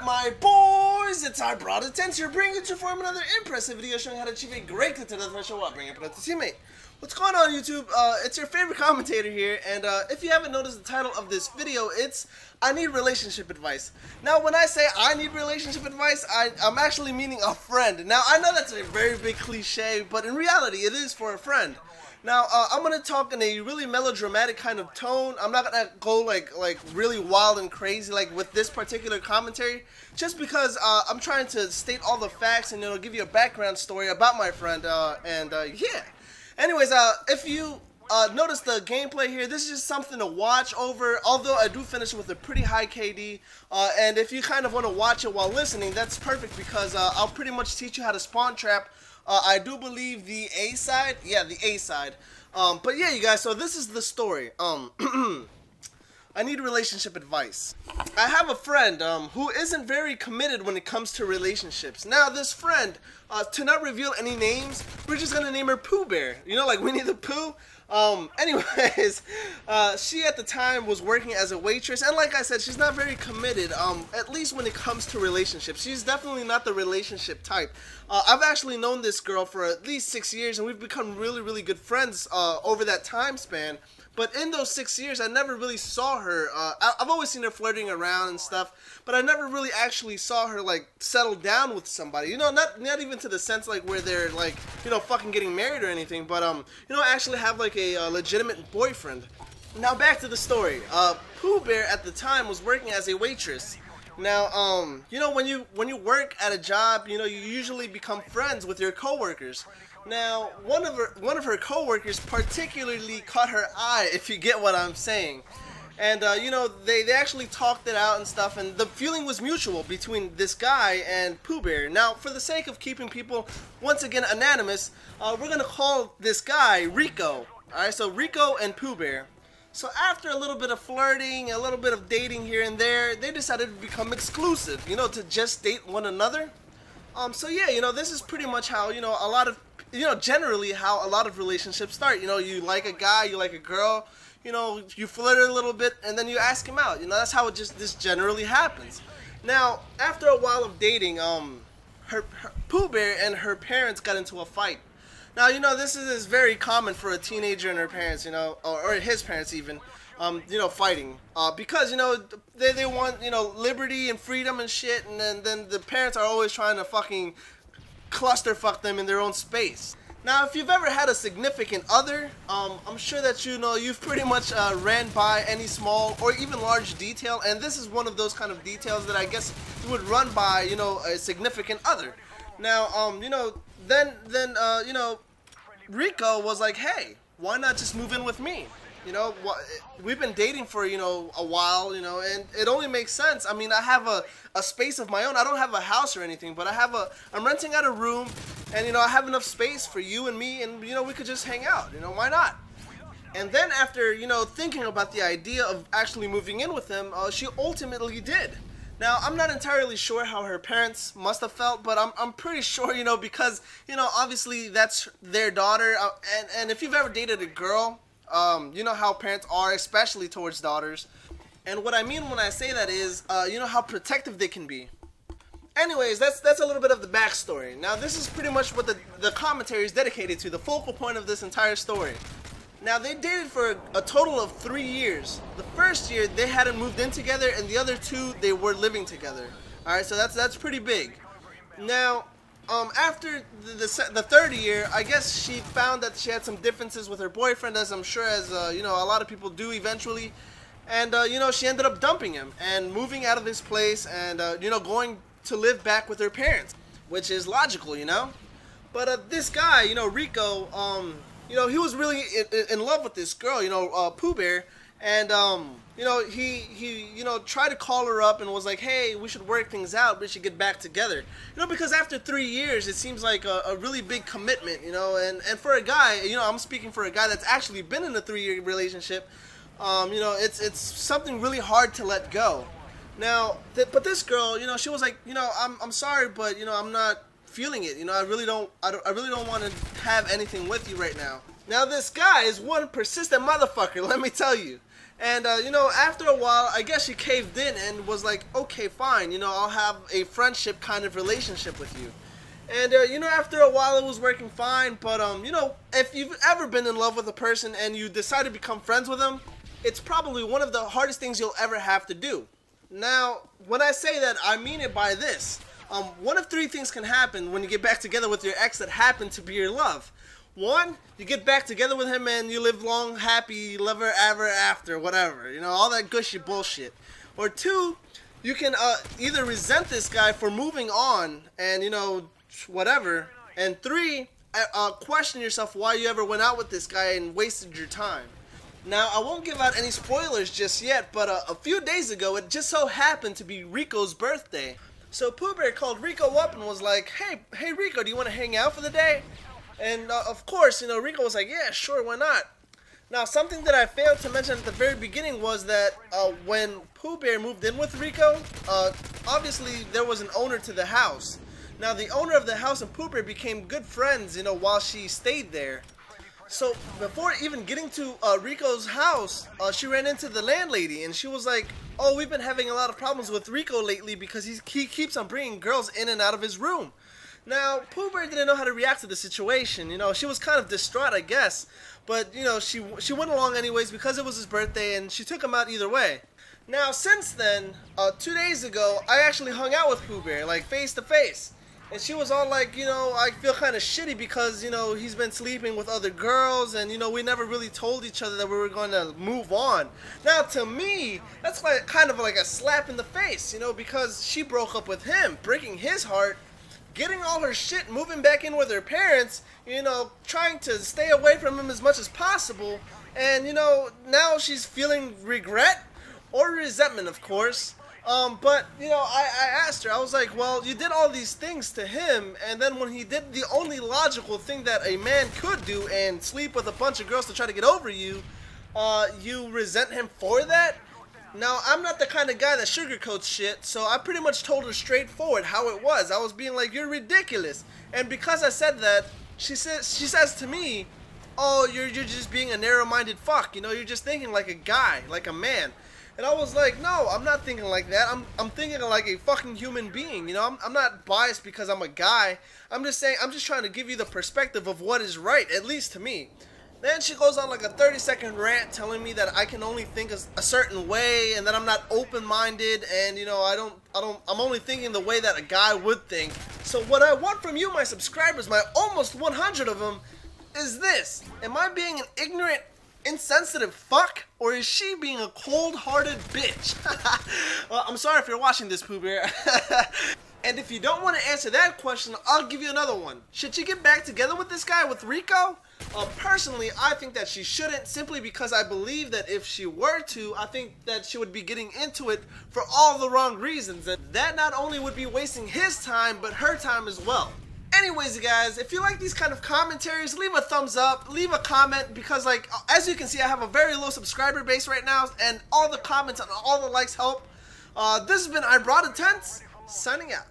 my boys? It's our brother Tense here, bringing you to form another impressive video showing how to achieve a great clip to the show while bringing up a teammate. What's going on, YouTube? It's your favorite commentator here, and if you haven't noticed the title of this video, it's I Need Relationship Advice. Now, when I say I need relationship advice, I'm actually meaning a friend. Now, I know that's a very big cliche, but in reality, it is for a friend. Now, I'm going to talk in a really melodramatic kind of tone. I'm not going to go like really wild and crazy like with this particular commentary, just because I'm trying to state all the facts and give you a background story about my friend, yeah. Anyways, if you notice the gameplay here, this is just something to watch over, although I do finish with a pretty high KD, and if you kind of want to watch it while listening, that's perfect because I'll pretty much teach you how to spawn trap. I do believe the A side, yeah, the A side. But yeah, you guys, so this is the story. I need relationship advice. I have a friend who isn't very committed when it comes to relationships. Now, this friend, to not reveal any names, we're just gonna name her Pooh Bear. You know, like Winnie the Pooh. Anyways, she at the time was working as a waitress, and like I said, she's not very committed, at least when it comes to relationships. She's definitely not the relationship type. I've actually known this girl for at least 6 years, and we've become really, really good friends over that time span. But in those 6 years, I never really saw her. I've always seen her flirting around and stuff, but I never really actually saw her like settle down with somebody. You know, not even to the sense like where they're like, fucking getting married or anything. But actually have like a legitimate boyfriend. Now back to the story. Pooh Bear at the time was working as a waitress. Now, when you work at a job, you usually become friends with your coworkers. Now, one of her coworkers particularly caught her eye, if you get what I'm saying. And they actually talked it out and stuff, and the feeling was mutual between this guy and Pooh Bear. Now, for the sake of keeping people once again anonymous, we're gonna call this guy Rico. All right, so Rico and Pooh Bear. So after a little bit of flirting, a little bit of dating here and there, they decided to become exclusive, to just date one another. So yeah, this is pretty much how, a lot of, generally how a lot of relationships start. You like a guy, you like a girl, you flirt a little bit, and then you ask him out. That's how this generally happens. Now, after a while of dating, her Pooh Bear and her parents got into a fight. Now, this is very common for a teenager and her parents, or his parents even, fighting. Because, they want, liberty and freedom and shit, and then the parents are always trying to fucking clusterfuck them in their own space. Now, if you've ever had a significant other, I'm sure that you've pretty much ran by any small or even large detail, and this is one of those kind of details that I guess you would run by, a significant other. Now, then Rico was like, hey, why not just move in with me? We've been dating for, a while, and it only makes sense. I mean, I have a space of my own. I don't have a house or anything, but I'm renting out a room, and, I have enough space for you and me, and, we could just hang out, why not? And then after, thinking about the idea of actually moving in with him, she ultimately did. Now, I'm not entirely sure how her parents must have felt, but I'm pretty sure, because, obviously that's their daughter, and if you've ever dated a girl, you know how parents are, especially towards daughters. And what I mean when I say that is, how protective they can be. Anyways, that's a little bit of the backstory. Now, this is pretty much what the commentary is dedicated to, the focal point of this entire story. Now, they dated for a total of 3 years. The first year, they hadn't moved in together, and the other 2, they were living together. Alright, so that's pretty big. Now, after the third year, I guess she found that she had some differences with her boyfriend, as I'm sure as, a lot of people do eventually. And, she ended up dumping him and moving out of his place and, going to live back with her parents, which is logical, But, this guy, Rico, he was really in love with this girl, Pooh Bear, and, he tried to call her up and was like, hey, we should work things out, we should get back together. Because after 3 years, it seems like a really big commitment, and for a guy, I'm speaking for a guy that's actually been in a 3-year relationship, it's something really hard to let go. Now, but this girl, she was like, I'm sorry, but, I'm not feeling it. I really don't want to have anything with you right now. Now, this guy is one persistent motherfucker, let me tell you. And, you know, after a while, I guess she caved in and was like, okay, fine, you know, I'll have a friendship kind of relationship with you. And, you know, after a while, it was working fine. But, you know, if you've ever been in love with a person and you decide to become friends with them, it's probably one of the hardest things you'll ever have to do. Now, when I say that, I mean it by this. One of three things can happen when you get back together with your ex that happened to be your love. One, you get back together with him and you live long, happy, ever after, whatever. You know, all that gushy bullshit. Or two, you can either resent this guy for moving on and, you know, whatever. And three, question yourself why you ever went out with this guy and wasted your time. Now, I won't give out any spoilers just yet, but a few days ago, it just so happened to be Rico's birthday. So Pooh Bear called Rico up and was like, hey Rico, do you want to hang out for the day? And of course, you know, Rico was like, yeah, sure, why not? Now, something that I failed to mention at the very beginning was that when Pooh Bear moved in with Rico, obviously there was an owner to the house. Now, the owner of the house and Pooh Bear became good friends, you know, while she stayed there. So, before even getting to Rico's house, she ran into the landlady, and she was like, oh, we've been having a lot of problems with Rico lately because he keeps on bringing girls in and out of his room. Now, Pooh Bear didn't know how to react to the situation. You know, she was kind of distraught, I guess. But, you know, she went along anyways because it was his birthday, and she took him out either way. Now, since then, 2 days ago, I actually hung out with Pooh Bear, like, face to face. And she was all like, you know, I feel kind of shitty because, you know, he's been sleeping with other girls and, you know, we never really told each other that we were going to move on. Now, to me, that's like kind of like a slap in the face, you know, because she broke up with him, breaking his heart, getting all her shit, moving back in with her parents, you know, trying to stay away from him as much as possible. And, you know, now she's feeling regret or resentment, of course. But, you know, I asked her, I was like, well, you did all these things to him, and then when he did the only logical thing that a man could do and sleep with a bunch of girls to try to get over you, you resent him for that? Now, I'm not the kind of guy that sugarcoats shit, so I pretty much told her straightforward how it was. I was being like, you're ridiculous. And because I said that, she says to me, oh, you're just being a narrow-minded fuck, you know, you're just thinking like a guy, like a man. And I was like, no, I'm not thinking like that. I'm thinking like a fucking human being. You know, I'm not biased because I'm a guy. I'm just saying, I'm just trying to give you the perspective of what is right, at least to me. Then she goes on like a 30-second rant telling me that I can only think a certain way and that I'm not open-minded and, you know, I'm only thinking the way that a guy would think. So what I want from you, my subscribers, my almost 100 of them, is this. Am I being an ignorant, insensitive fuck, or is she being a cold-hearted bitch? Well, I'm sorry if you're watching this, Pooh Bear. And if you don't want to answer that question, I'll give you another one. Should she get back together with this guy, with Rico? Personally, I think that she shouldn't, simply because I believe that if she were to, I think that she would be getting into it for all the wrong reasons, and that not only would be wasting his time, but her time as well. Anyways, you guys, if you like these kind of commentaries, leave a thumbs up, leave a comment, because, like, as you can see, I have a very low subscriber base right now, and all the comments and all the likes help. This has been I Brought a Tense, signing out.